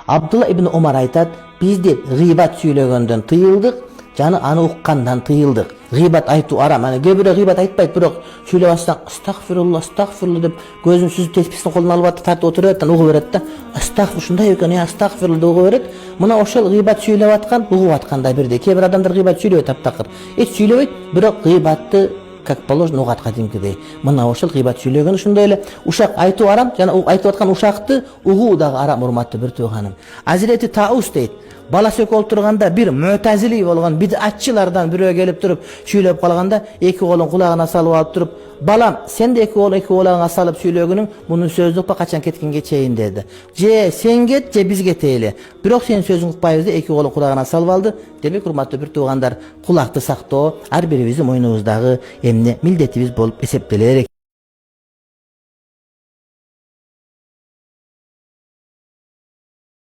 Abdullah ibn Umar aytadi, biz de gıybet söylөгөндөн tıyıldık, jana аны уккандан tıyıldık. Gıybet aytуу aram. Hani göbüre gıybet aytpayt, bирок söylеп atсаң, astagfirullah, astagfirullah dep gözün süzüp tespihini koluna alıp atıp tartıp oturup attan uğu beret da, astagfirullah şunday eken ya astagfirullah da uğu beret. Mına oşol gıybet söylep atkan, uğu atkanday birde. Kebir adamlar gıybet söylüyor taptakır. Hiç söylebeyt, bирок gıybetти как положено угатка димкидей. Мына ошол гыйбат сүйлөгөн ушундай эле ушак айтуу арам, жана айтып аткан ушакты угуу дагы арам, урматтуу бир тууганым. Азирети Таус дейт, бала сөкөп отурганда бир мөтазили болгон бидатчылардан бирөө келип туруп сүйлөп калганда, эки колун кулагына салып алып туруп, балам, сен де эки кулагыңа салып сүйлөгөнүң мунун сөзү укпай качан кеткенге чейин деди. Же сен кет, же биз кетели. Бирок сенин сөзүң укпайбыз деп эки колун кулагына салып алды. Демек, урматтуу бир туугандар, кулакты сактоо ар бирибиздин мойнубуздагы эмне милдетибиз болуп эсептелер экен.